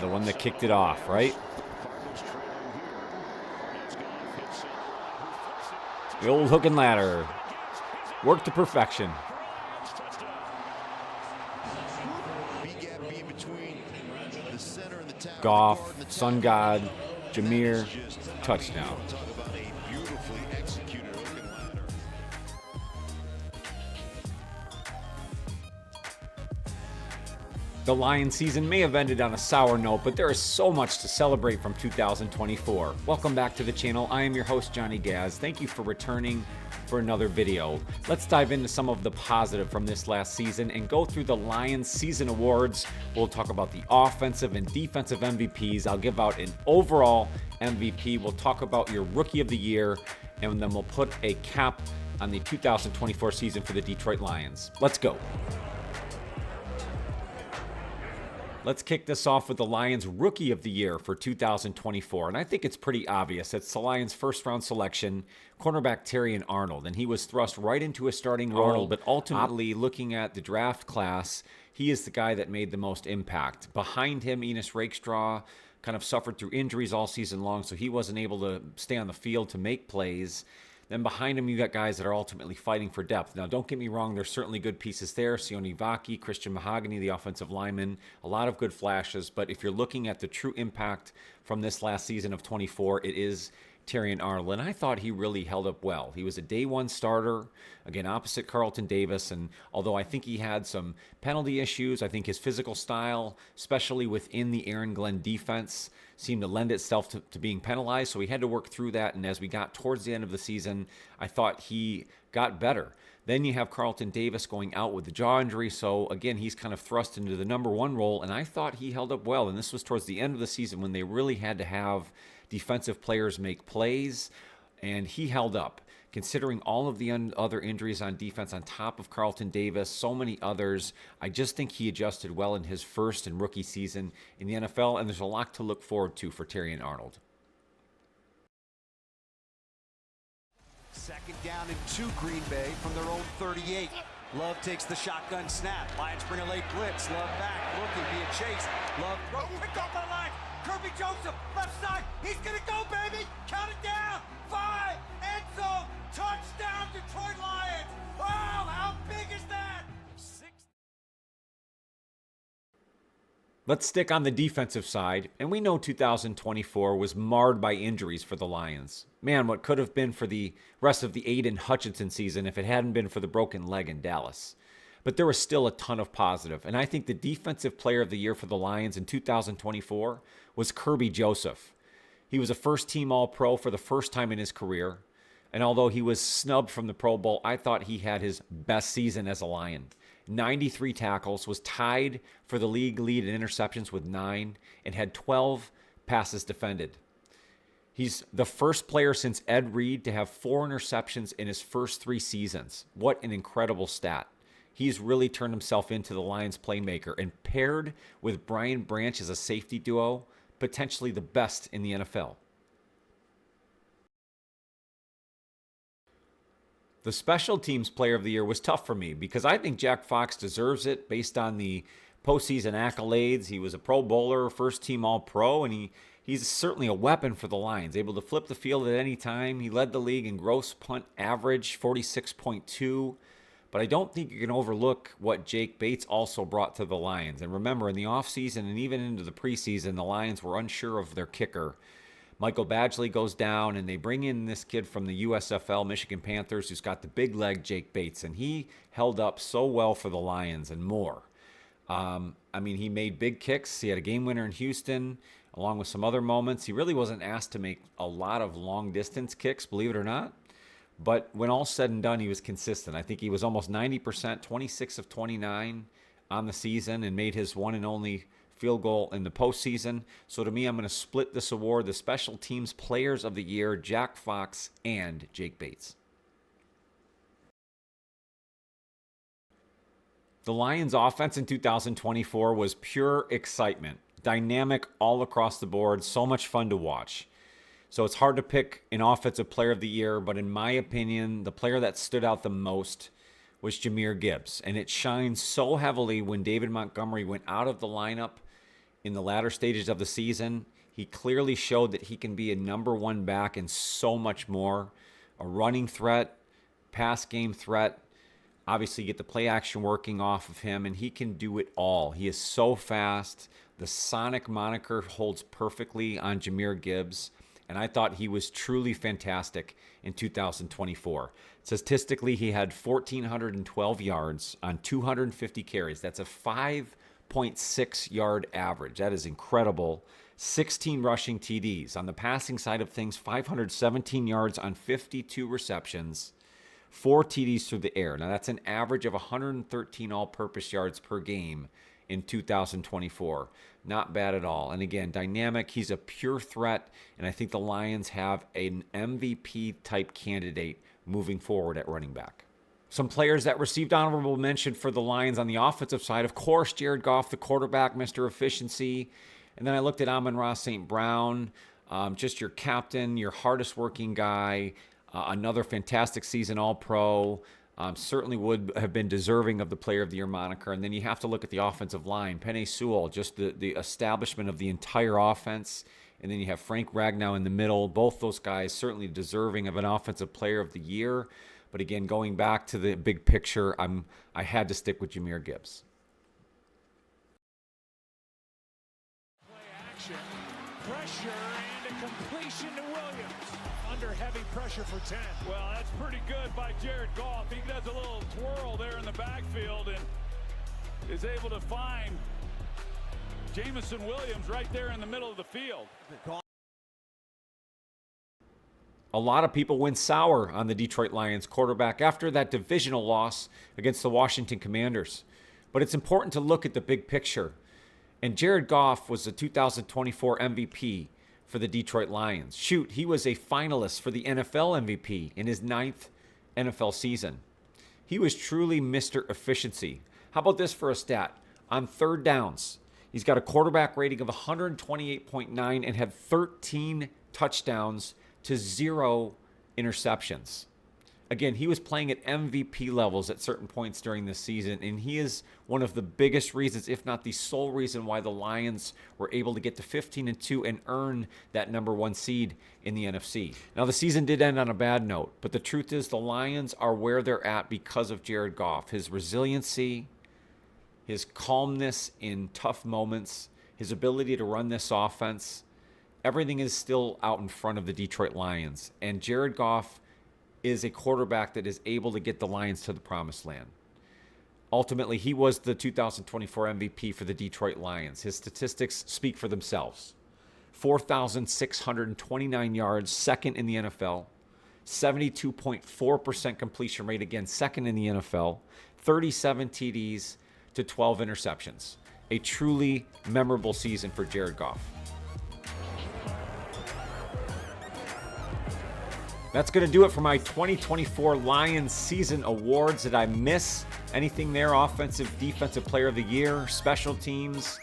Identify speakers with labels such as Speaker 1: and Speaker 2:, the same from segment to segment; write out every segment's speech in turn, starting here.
Speaker 1: The one that kicked it off, right? The old hook and ladder. Worked to perfection. Goff, Sun God, Jameer, touchdown. The Lions season may have ended on a sour note, but there is so much to celebrate from 2024. Welcome back to the channel. I am your host, Johnny Gaz. Thank you for returning for another video. Let's dive into some of the positive from this last season and go through the Lions season awards. We'll talk about the offensive and defensive MVPs. I'll give out an overall MVP. We'll talk about your rookie of the year, and then we'll put a cap on the 2024 season for the Detroit Lions. Let's go. Let's kick this off with the Lions Rookie of the Year for 2024. And I think it's pretty obvious. It's the Lions' first-round selection, cornerback Terrion Arnold. And he was thrust right into a starting role, but ultimately, looking at the draft class, he is the guy that made the most impact. Behind him, Enos Rakestraw kind of suffered through injuries all season long, so he wasn't able to stay on the field to make plays. Then behind him, you got guys that are ultimately fighting for depth. Now, don't get me wrong, there's certainly good pieces there. Sione Vaki, Christian Mahogany, the offensive lineman, a lot of good flashes. But if you're looking at the true impact from this last season of 24, it is Terrion Arnold. And I thought he really held up well. He was a day one starter, again, opposite Carlton Davis. And although I think he had some penalty issues, I think his physical style, especially within the Aaron Glenn defense, seemed to lend itself to being penalized. So he had to work through that. And as we got towards the end of the season, I thought he got better. Then you have Carlton Davis going out with the jaw injury. So again, he's kind of thrust into the number one role. And I thought he held up well. And this was towards the end of the season when they really had to have defensive players make plays. And he held up. Considering all of the other injuries on defense on top of Carlton Davis, so many others, I just think he adjusted well in his first and rookie season in the NFL, and there's a lot to look forward to for Terrion Arnold.
Speaker 2: Second down and 2, Green Bay from their own 38. Love takes the shotgun snap. Lions bring a late blitz. Love back, looking, being chased. Love picked off by the line. Kirby Joseph, left side. He's gonna go, baby. Count it down. 5, end zone, touchdown, Detroit Lions. Wow, how big is that? 6.
Speaker 1: Let's stick on the defensive side, and we know 2024 was marred by injuries for the Lions. Man, what could have been for the rest of the Aiden Hutchinson season if it hadn't been for the broken leg in Dallas. But there was still a ton of positive, and I think the defensive player of the year for the Lions in 2024 was Kirby Joseph. He was a first-team All-Pro for the first time in his career, and although he was snubbed from the Pro Bowl, I thought he had his best season as a Lion. 93 tackles, was tied for the league lead in interceptions with 9, and had 12 passes defended. He's the first player since Ed Reed to have 4 interceptions in his first 3 seasons. What an incredible stat. He's really turned himself into the Lions playmaker, and paired with Brian Branch as a safety duo, potentially the best in the NFL. The special teams player of the year was tough for me because I think Jack Fox deserves it based on the postseason accolades. He was a Pro Bowler, first team All-Pro, and he's certainly a weapon for the Lions, able to flip the field at any time. He led the league in gross punt average, 46.2. But I don't think you can overlook what Jake Bates also brought to the Lions. And remember, in the offseason and even into the preseason, the Lions were unsure of their kicker. Michael Badgley goes down, and they bring in this kid from the USFL, Michigan Panthers, who's got the big leg, Jake Bates. And he held up so well for the Lions and more. I mean, he made big kicks. He had a game winner in Houston, along with some other moments. He really wasn't asked to make a lot of long-distance kicks, believe it or not. But when all said and done, he was consistent. I think he was almost 90%, 26 of 29 on the season, and made his one and only field goal in the postseason. So to me, I'm going to split this award, the Special Teams Players of the Year, Jack Fox and Jake Bates. The Lions' offense in 2024 was pure excitement. Dynamic all across the board, so much fun to watch. So it's hard to pick an offensive player of the year, but in my opinion, the player that stood out the most was Jahmyr Gibbs. And it shines so heavily when David Montgomery went out of the lineup in the latter stages of the season. He clearly showed that he can be a number one back and so much more. A running threat, pass game threat. Obviously, get the play action working off of him, and he can do it all. He is so fast. The Sonic moniker holds perfectly on Jahmyr Gibbs, and I thought he was truly fantastic in 2024. Statistically, he had 1,412 yards on 250 carries. That's a 5.6 yard average. That is incredible. 16 rushing TDs. On the passing side of things, 517 yards on 52 receptions, 4 TDs through the air. Now, that's an average of 113 all-purpose yards per game in 2024. Not bad at all. And again, dynamic. He's a pure threat, and I think the Lions have an MVP-type candidate moving forward at running back. Some players that received honorable mention for the Lions on the offensive side, of course, Jared Goff, the quarterback, Mr. Efficiency. And then I looked at Amon-Ra St. Brown, just your captain, your hardest working guy, another fantastic season All-Pro. Certainly would have been deserving of the Player of the Year moniker. And then you have to look at the offensive line. Penei Sewell, just the establishment of the entire offense. And then you have Frank Ragnow in the middle. Both those guys certainly deserving of an Offensive Player of the Year. But again, going back to the big picture, I had to stick with Jahmyr Gibbs.
Speaker 3: Pressure and a completion to Williams. Under heavy pressure for 10.
Speaker 4: Well, that's pretty good by Jared Goff. He does a little twirl there in the backfield and is able to find Jameson Williams right there in the middle of the field.
Speaker 1: A lot of people went sour on the Detroit Lions quarterback after that divisional loss against the Washington Commanders. But it's important to look at the big picture. And Jared Goff was the 2024 MVP for the Detroit Lions. Shoot, he was a finalist for the NFL MVP in his 9th NFL season. He was truly Mr. Efficiency. How about this for a stat? On third downs, he's got a quarterback rating of 128.9 and had 13 touchdowns to 0 interceptions. Again, he was playing at MVP levels at certain points during this season, and he is one of the biggest reasons, if not the sole reason, why the Lions were able to get to 15-2 and earn that number 1 seed in the NFC. Now, the season did end on a bad note, but the truth is the Lions are where they're at because of Jared Goff. His resiliency, his calmness in tough moments, his ability to run this offense, everything is still out in front of the Detroit Lions. And Jared Goff is a quarterback that is able to get the Lions to the promised land. Ultimately, he was the 2024 MVP for the Detroit Lions. His statistics speak for themselves. 4,629 yards, second in the NFL. 72.4% completion rate, again, second in the NFL. 37 TDs to 12 interceptions. A truly memorable season for Jared Goff. That's going to do it for my 2024 Lions season awards. Did I miss anything there? Offensive, defensive player of the year, special teams,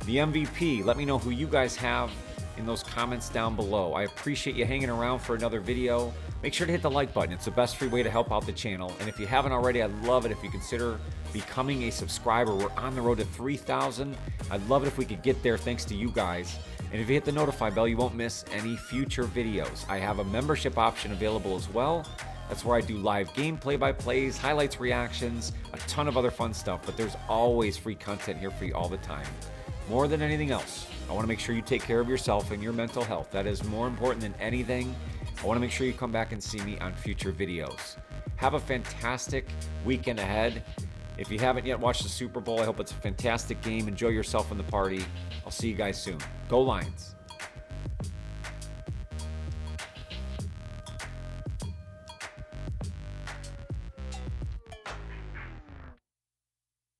Speaker 1: the MVP. Let me know who you guys have in those comments down below. I appreciate you hanging around for another video. Make sure to hit the like button. It's the best free way to help out the channel. And if you haven't already, I'd love it if you consider becoming a subscriber. We're on the road to 3,000. I'd love it if we could get there thanks to you guys. And if you hit the notify bell, you won't miss any future videos. I have a membership option available as well. That's where I do live game play-by-plays, highlights, reactions, a ton of other fun stuff. But there's always free content here for you all the time. More than anything else, I want to make sure you take care of yourself and your mental health. That is more important than anything. I want to make sure you come back and see me on future videos. Have a fantastic weekend ahead. If you haven't yet watched the Super Bowl, I hope it's a fantastic game. Enjoy yourself in the party. I'll see you guys soon. Go Lions.